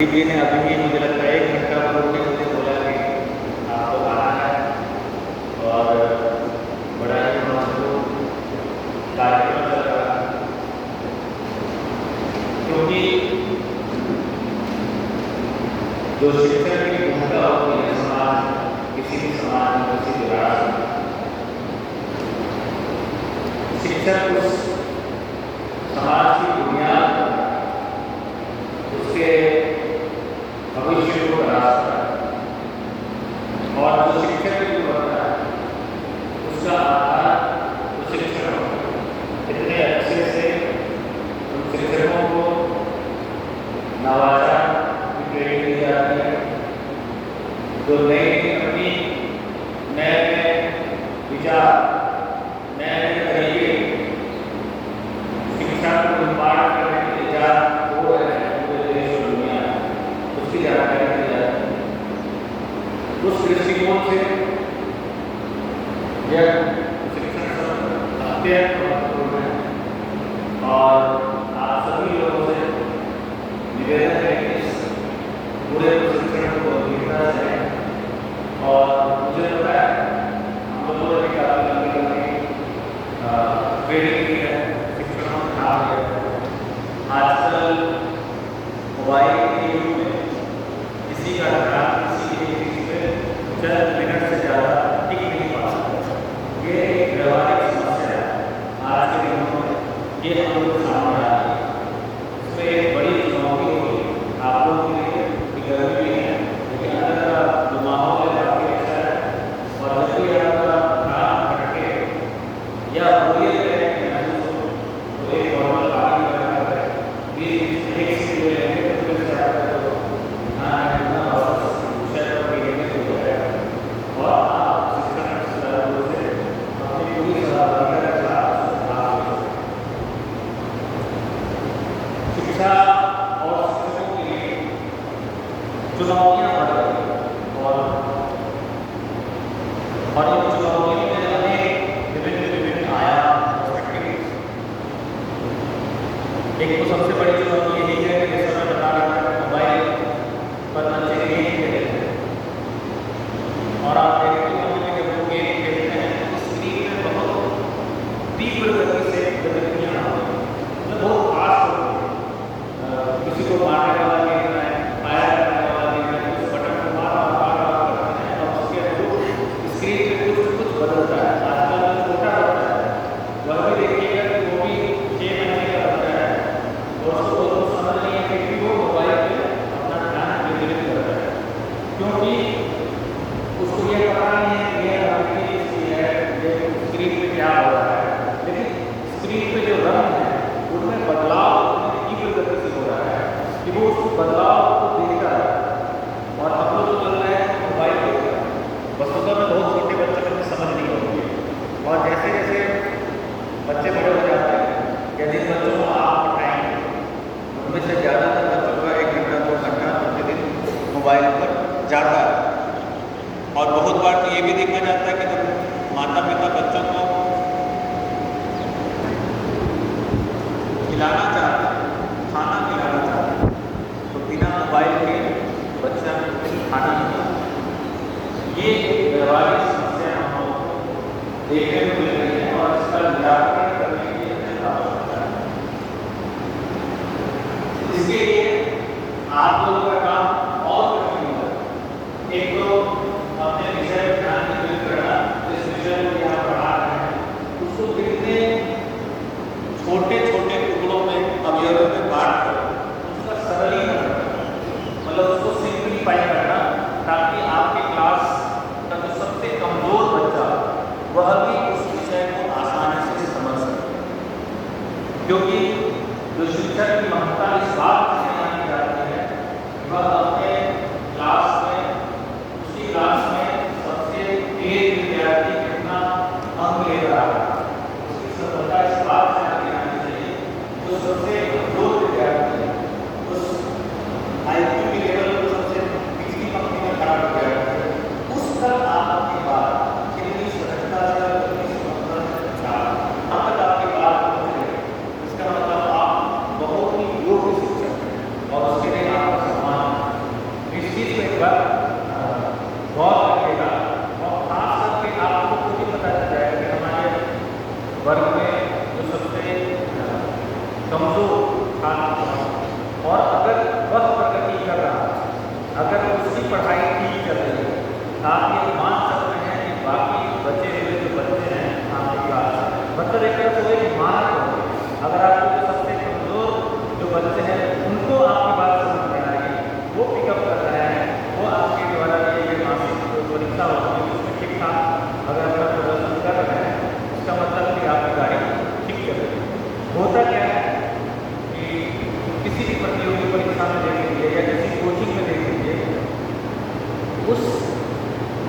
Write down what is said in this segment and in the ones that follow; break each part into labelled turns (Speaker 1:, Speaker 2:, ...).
Speaker 1: जी ने अभी भी मुझे लगता है 1 घंटा पूर्व में मुझे बोला कि आपको आना है और बड़ा ही मशहूर कार्यक्रम चल रहा है, क्योंकि जो शिक्षक की भूमिका होती है समाज किसी भी समाज में, किसी भी राष्ट्र में, शिक्षक उस समाज की बुनियाद उसके भविष्य को रास्ता और जो शिक्षक की होता है उसका आधार तो शिक्षक होता है। इतने अच्छे से उन शिक्षकों को नवाचार की ट्रेनिंग दी जाती है, जो नई अपनी नए विचार, नए तरीके शिक्षा को निर्माण करने के लिए जा हो रहे हैं पूरे देश और दुनिया में, उसकी जानकारी दी जाती है। उस दृष्टिकोण से यह शिक्षण अत्यंत महत्वपूर्ण है और आप सभी लोगों से निवेदन है कि इस पूरे प्रशिक्षण को गंभीरता से और मुझे पता है हम लोगों ने काफी लंबी ट्रेनिंग की है, शिक्षकों ने भाग लिया है। आजकल मोबाइल के युग में किसी का ध्यान किसी एक चीज पे चंद मिनट से ज़्यादा टिक नहीं पा सकता। ये एक व्यवहारिक समस्या है आज के दिनों में, ये हम लोग सामने आ रही है। इसमें एक बड़ी चुनौती होगी आप लोगों के लिए कि गर्मी भी है, लेकिन अंदर का जो माहौल है काफ़ी अच्छा है और जब भी आपका ध्यान भटके या पूरी तरह महसूस हो तो एक नॉर्मल पानी का है बीच एक से ले लेंगे तो फिर से आपका जो ध्यान है वापस विषय पर गिरने हो जाएगा और आप शिक्षण से अपनी पूरी सहभागिता के साथ भाग ले सकते हैं। शिक्षा और शिक्षकों के लिए चुनौतियाँ बढ़ रही हैं और इन चुनौतियों में अनेक विभिन्न आयाम एक तो सबसे बड़ी चुनौती यही है कि जैसा मैं बता रहा था मोबाइल पर बच्चे गेम खेलते हैं और आप देखते होंगे कि जब वो गेम खेलते हैं तो स्क्रीन में बहुत तीव्र गति से गतिविधियाँ होती हैं, मतलब बहुत फास्ट होती है। किसी को मारने वाला गेम है, फायर करने वाला गेम है, उस बटन को बार-बार करते हैं और उसके थ्रू स्क्रीन पे कुछ बदलता है। आजकल छोटा बच्चा है वह भी देखिएगा कि वो भी 6 महीने का बच्चा है और उसको बहुत समझ नहीं है कि वो मोबाइल पे अपना ध्यान केंद्रित कर रहा है, क्योंकि उसको ये पता नहीं है कि ये आपकी ये स्क्रीन पे क्या हो रहा है। लेकिन स्क्रीन पे जो रंग है उनमें बदलाव उतनी तीव्र गति से हो रहा है कि वो उस बदलाव को देखता है और हम लोग चल रहे हैं मोबाइल देख रहे हैं। वस्तुतः में बहुत छोटे बच्चों को समझ नहीं होती है और जैसे जैसे बच्चे बड़े हो जाते हैं या जिन बच्चों को आप पढ़ाएंगे उनमें से ज़्यादातर बच्चों का 1 घंटा 2 घंटा प्रतिदिन मोबाइल पर जाता है। और बहुत बार तो ये भी देखा जाता है कि जब माता पिता बच्चों को खिलाना चाहते हैं, खाना खिलाना चाहते हैं, तो बिना मोबाइल के बच्चा खाना नहीं खाता। ये एक व्यवहारिक समस्या हम लोग को देखने को मिल रही है और इसका निराकरण करने की आवश्यकता है। इसके लिए आप लोगों का काम और कठिन होगा। एक तो अपने विषय पर ध्यान केंद्रित करना, जिस विषय को यहाँ पढ़ा रहे हैं उसको कितने छोटे छोटे टुकड़ों में अवयवों में बांट कर उसका सरलीकरण, मतलब उसको सिंप्लीफाई करना, ताकि आपके क्लास का जो सबसे कमजोर बच्चा वह भी उस विषय को आसानी से समझ सके। क्योंकि जो शिक्षक की महत्ता इस बात से मानी जाती है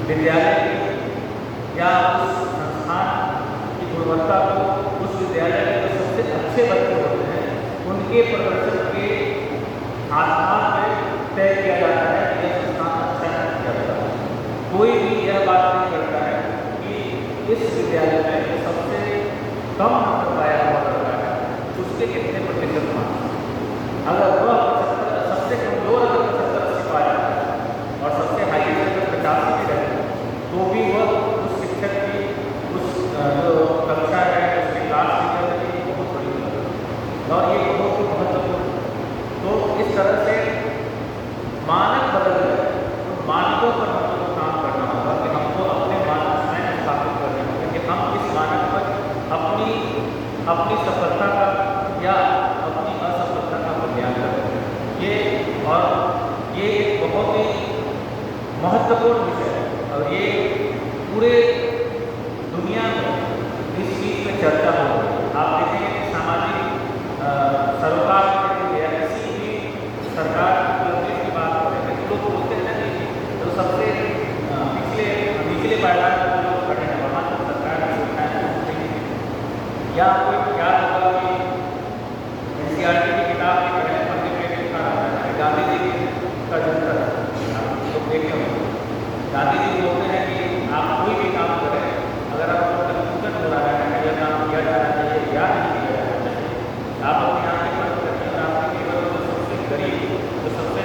Speaker 1: विद्यालय की या उस संस्थान की गुणवत्ता को, उस विद्यालय के जो सबसे अच्छे बच्चे होते हैं उनके प्रदर्शन के आधार पर तय किया जाता है कि यह संस्थान अच्छा है या बुरा है। कोई भी यह बात नहीं करता है कि इस विद्यालय में सबसे कम नंबर पाया हुआ लड़का है उसके कितने प्रतिशत मार्क्स, अगर वह सबसे कमजोर अगर 75-80 पाया और सबसे हाईएस्ट अगर 85 भी रहे तो भी वह उस शिक्षक की उस जो कक्षा है उसके क्लास टीचर की बहुत बड़ी मदद है और ये बहुत ही महत्वपूर्ण। तो इस तरह से मानक बदल गए, उन मानकों पर हमको काम करना होगा कि हमको अपने मानक स्वयं स्थापित करने होंगे कि हम इस मानक पर अपनी सफलता का या अपनी असफलता का मूल्यांकन करें। ये एक बहुत ही महत्वपूर्ण विषय है और ये पूरे दुनिया में इस चीज़ में चर्चा हो रही है। आप देखेंगे कि सामाजिक सरोकार या किसी भी सरकार की बात करें तो लोग बोलते हैं कि जो सबसे निचले पायदान पर जो लोग खड़े हैं वहाँ तो सरकार की योजनाएं या कोई क्या होगा कि NCERT की किताब के पहले पन्ने में लिखा रहता है गांधी जी का जंतर लोग देखे होंगे। गांधी जी बोलते हैं कि आप कोई भी काम करें अगर आपको कन्फ्यूजन हो रहा है कि यह काम किया जाना चाहिए या नहीं किया जाना चाहिए, आप अपनी आंखें बंद करके और आपके केवल जो सबसे गरीब जो सबसे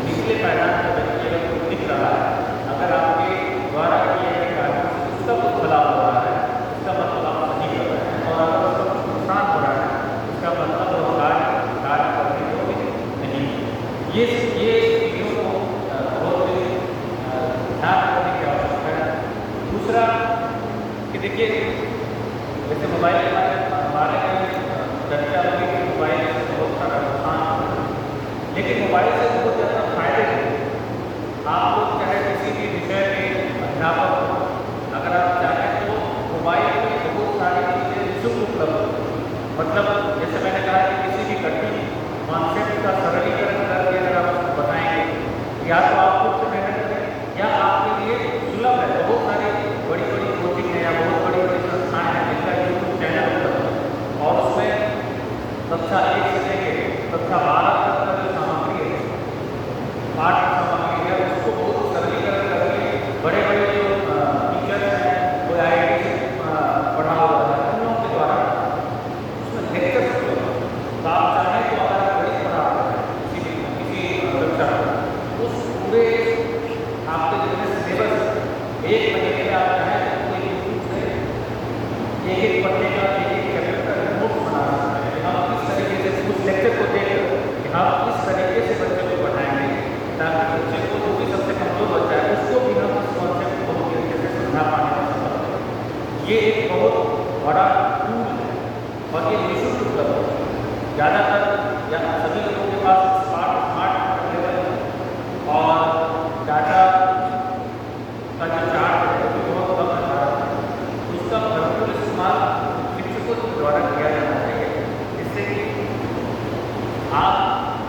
Speaker 1: निचले पायदान का व्यक्ति अगर दिख रहा है, अगर आपके द्वारा किए गए कार्यों से उसका कुछ बदलाव हो रहा है उसका मतलब आप सही कर रहे हैं, और अगर उसका कुछ नुकसान हो रहा है उसका मतलब वो कार्य करने योग्य नहीं। ये चीज़ों को बहुत ध्यान रखने की आवश्यकता है। दूसरा कि देखिए जैसे मोबाइल हमारे चर्चा होगी कि मोबाइल से बहुत सारा नुकसान होता है, लेकिन मोबाइल से बहुत ज़्यादा फायदे हैं। आप लोग चाहे किसी भी विषय के अध्यापक हो, अगर आप चाहें तो मोबाइल में बहुत सारी चीज़ें निःशुल्क उपलब्ध हैं। मतलब जैसे मैंने कहा कि किसी भी कठिन कॉन्सेप्ट का सरलीकरण करके अगर आप उसको बताएंगे या तो आप खुद से मेहनत करें या आपके लिए सुलभ है। बहुत सारी बड़ी बड़ी कोचिंग है या बहुत बड़ी बड़ी संस्थाएं हैं जिनका यूट्यूब चैनल उपलब्ध है और उसमें कक्षा 1 से लेकर कक्षा 12 तक का जो सामग्री है, पाठ सामग्री है, उसको बहुत सरलीकरण करके बड़े बड़े जो टीचर्स हैं वो IIT से पढ़ा हुआ है उन लोगों के द्वारा उसमें लेक्चर तो आप चाहें तो अगर आप गणित पढ़ा रहे हैं किसी कक्षा में उस पूरे आपके जितने सिलेबस एक महीने में आप चाहें तो यूट्यूब से एक पढ़ने का एक चैप्टर का नोट्स बना सकते हैं। हम किस तरीके से उस लेक्चर को देखकर कि हम किस तरीके से बच्चे को पढ़ाएंगे ताकि बच्चे को जो भी सबसे कमजोर बच्चा है उसको भी हम इस कॉन्सेप्ट को बहुत तरीके से समझा पाने में सफल हैं। ये एक बहुत बड़ा टूल है और ये निःशुल्क उपलब्ध है। ज़्यादातर या सभी लोगों के पास स्मार्ट अवेलेबल और डाटा का जो चार्ज है वो बहुत कम है, उसका भरपूर इस्तेमाल शिक्षकों द्वारा किया जाना चाहिए जिससे कि आप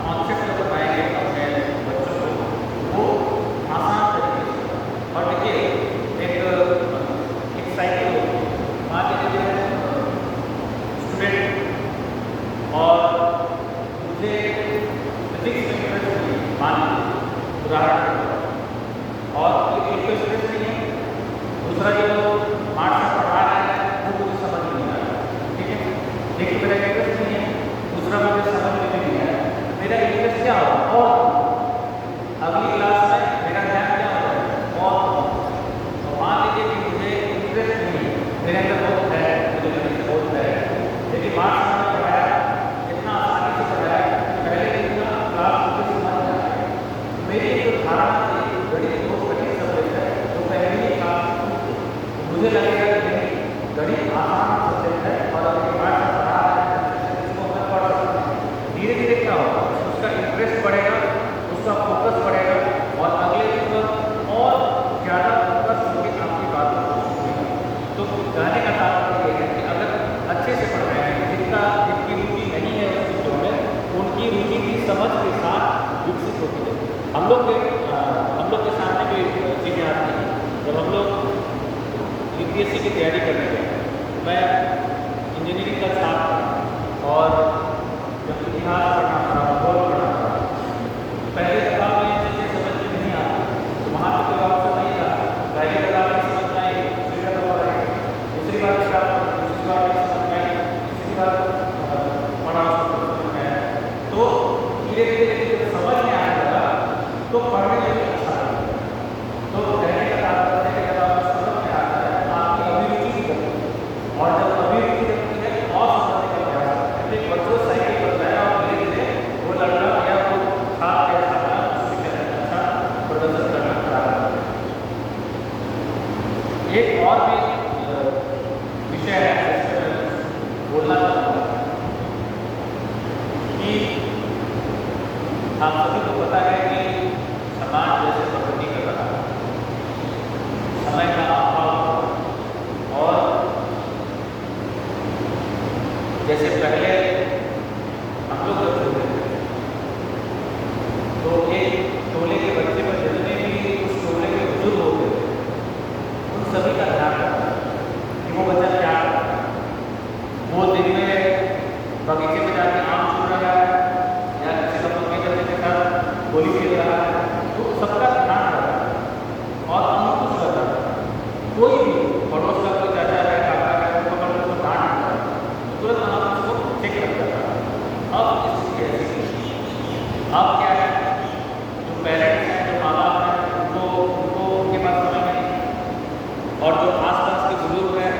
Speaker 1: कॉन्सेप्ट जो बताएंगे अपने बच्चों को वो आसान तरीके से। और देखिए एक साइकिल होती है, मान लीजिए स्टूडेंट और मुझे फिजिक्स में इंटरेस्ट नहीं है, मान लीजिए उदाहरण और एक तो इंटरेस्ट नहीं है, दूसरा जो आर्ट्स में पढ़ा रहा है वो मुझे समझ नहीं आ रहा, ठीक है, लेकिन मेरा इंटरेस्ट नहीं है, दूसरा मुझे समझ में भी नहीं आया, मेरा इंटरेस्ट क्या होगा और अगली क्लास में मेरा ध्यान क्या होगा और मान लीजिए कि मुझे इंटरेस्ट नहीं है, मेरे अंदर बहुत है, मुझे गणित बहुत है, लेकिन मार्क्स में पढ़ाया इतना आसानी से पढ़ाया पहले दिन का क्लास मुझे समझ में आया। मेरी जो धारणा थी गणित बहुत कठिन सब्जेक्ट है तो पहले ही क्लास मुझे लगेगा कि नहीं गणित आसान सब्जेक्ट है और अगर मार्क्स में पढ़ा रहा है इसको मैं पढ़ सकता हूँ। धीरे धीरे क्या होगा उसका इंटरेस्ट बढ़ेगा, उसका फोकस बढ़ेगा और अगले दिन पर और ज़्यादा फोकस होकर आपकी बात को सुनेगा। तो कहने का तात्पर्य ये है कि अगर अच्छे से पढ़ रहे हैं जिनकी रुचि नहीं है उस चीज़ों में उनकी रुचि की समझ के साथ विकसित होती है। हम लोग के सामने भी चीज़ें आती हैं जब हम लोग यूपीएससी की तैयारी करने गए, मैं इंजीनियरिंग का छात्र था और जब इतिहास पढ़ना था, भूगोल पढ़ना था, पहले किताब में चीज़ें समझ में नहीं आती, तो वहाँ पर कोई ऑप्शन नहीं था। पहले किताब में समझ में आई, दूसरी बार आई, दूसरी बार किताब, दूसरी बार समझ में आई, तीसरी बार पढ़ा समझ में आया। तो धीरे धीरे समझ में आने लगा तो पढ़ने में अच्छा लगता है। तो कहने का तात्पर्य है कि जब आपको समझ में आता है आपकी अभिरुचि की बनती है, और जब अभिरुचि बनती है और समझने का प्रयास करते हैं। एक बच्चों साइकिल करता है और धीरे धीरे वो लड़का या वो छात्र या छात्रा उसके अंदर अच्छा प्रदर्शन करना प्रारंभ करते हैं। एक और भी विषय है जिस पर बोलना चाहूँगा कि आप सभी को पता है कि समाज जैसे प्रगति कर रहा है, समय का अभाव, और जैसे पहले हम लोग जब छोटे थे तो एक टोले के बच्चे में जितने भी उस टोले के बुजुर्ग होते थे उन सभी का ध्यान रखता कि वो बच्चा क्या कर रहा है, वो दिन में बगीचे में जाके आम छू रहा है या किसी का मम्मी करने के साथ गोली खेल रहा है, तो सबका ध्यान रखा है और अंकुश रहता है। कोई भी पड़ोस का कोई चाचा है, काका है, तो पकड़ उसको डांट देता है, तुरंत हम उसको चेक कर जाता है। अब इसकी ऐसी अब क्या है, जो पेरेंट्स हैं, जो माँ बाप हैं, उनको उनके पास समय नहीं, और जो आसपास के बुजुर्ग हैं,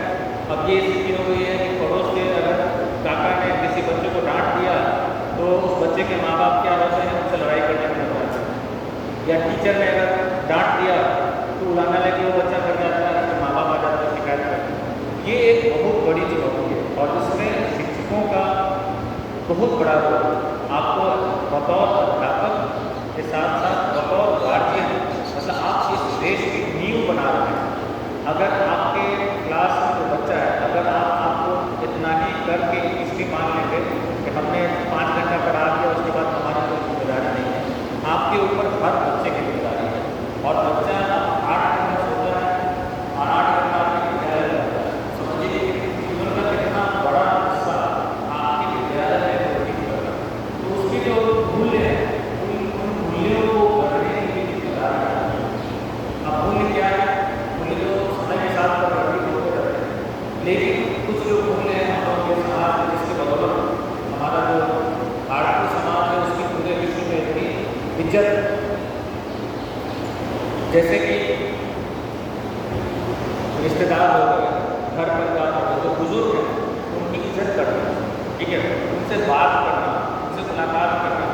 Speaker 1: अब ये स्थिति हो गई है कि पड़ोस के अगर काका ने किसी बच्चे को डांट दिया तो उस बच्चे के माँ बाप क्या होते हैं, उनसे लड़ाई करने में लग जाते हैं, या टीचर ने अगर डांट दिया तो उड़ाना लेके वो बच्चा कर जाता है, उसके माँ बाप आ जाते हैं शिकायत करते हैं। ये एक बहुत बड़ी चुनौती है और इसमें शिक्षकों का बहुत बड़ा रोल, आपको बतौर अध्यापक के साथ साथ बतौर गार्जियन, मतलब आप इस देश की नींव बना रहे हैं। अगर आपके क्लास में जो बच्चा है, अगर आपको इतना ही करके इसलिए मान लेंगे कि हमने 5 घंटा पढ़ा दिया उसके बाद हमारी कोई जिम्मेदारी नहीं है, आपके ऊपर हर बच्चे की जिम्मेदारी है। और बच्चा 8 घंटा सोता है और 8 घंटा आपके विद्यालय में होता है। समझिए कि जीवन का कितना बड़ा हिस्सा आपके विद्यालय में होती है, तो उसके जो मूल्य हैं उन मूल्यों को करने की जिम्मेदारी है। अब मूल्य क्या है? मूल्य तो समय के साथ परिवर्तित होते रहते हैं, लेकिन कुछ जो मूल्य हैं हम लोग के समाज में, जिसके बदौलत हमारा जो भारतीय समाज है उसकी पूरे विश्व में इतनी इज्जत, जैसे कि रिश्तेदार हो गए, घर परिवार हो गए, जो बुजुर्ग हैं उनकी इज्जत करना, ठीक है, उनसे बात करना, उनसे मुलाकात करना।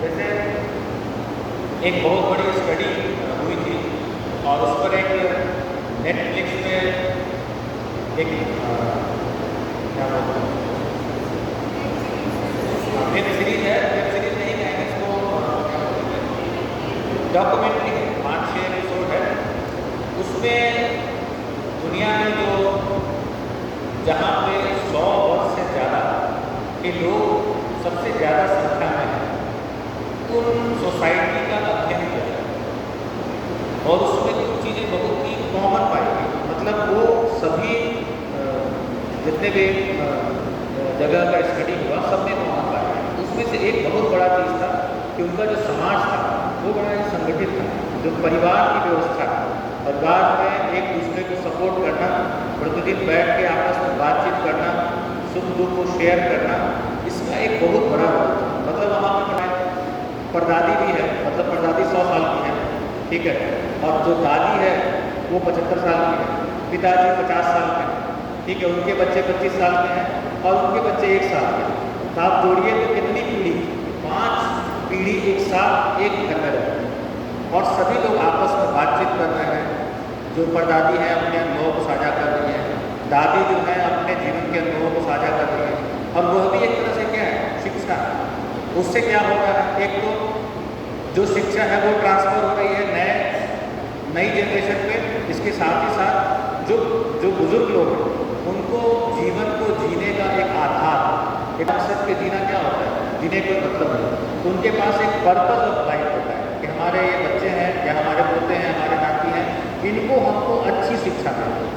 Speaker 1: जैसे एक बहुत बड़ी स्टडी हुई थी और उस पर एक नेटफ्लिक्स पे एक क्या बोलते हैं, वेब सीरीज है, वेब सीरीज नहीं कहेंगे इसको, डॉक्यूमेंट्री है, 5-6 एपिसोड है। उसमें दुनिया में जो जहाँ पे 100 वर्ष से ज़्यादा के लोग सबसे ज़्यादा संख्या में हैं, उन सोसाइटी का अध्ययन किया जाए और उसमें कुछ चीज़ें बहुत ही कॉमन पाई गई, मतलब वो सभी जितने भी जगह का स्टडी हुआ सब में कॉमन पाया गया। उसमें से एक बहुत बड़ा चीज़ था कि उनका जो समाज था वो बड़ा ही संगठित था, जो परिवार की व्यवस्था था, परिवार में एक दूसरे को सपोर्ट करना, प्रतिदिन बैठ के आपस में बातचीत करना, सुख दुख को शेयर करना, इसका एक बहुत बड़ा रोल था। मतलब वहाँ पर परदादी भी है, मतलब परदादी 100 साल की है, ठीक है, और जो दादी है वो 75 साल की है, पिताजी 50 साल के हैं, ठीक है, उनके बच्चे 25 साल के हैं और उनके बच्चे 1 साल के हैं। तो आप जोड़िए तो कितनी पीढ़ी, 5 पीढ़ी एक साथ एक घर में रहते हैं और सभी लोग आपस में बातचीत कर रहे हैं। जो परदादी हैं अपने अनुभव को साझा कर रही हैं, दादी जो है अपने जीवन के अनुभव को साझा कर रही हैं, और वह भी एक तरह से क्या है, शिक्षा। उससे क्या हो रहा है, एक तो जो शिक्षा है वो ट्रांसफ़र हो रही है नई जनरेशन पे, इसके साथ ही साथ जो बुजुर्ग लोग हैं उनको जीवन को जीने का एक आधार, एक मकसद के जीना क्या होता है, जीने का मतलब है, तो उनके पास एक पर्पस ऑफ लाइफ होता है कि हमारे ये बच्चे हैं या हमारे पोते हैं, हमारे नाती हैं, इनको वो हमको अच्छी शिक्षा दें।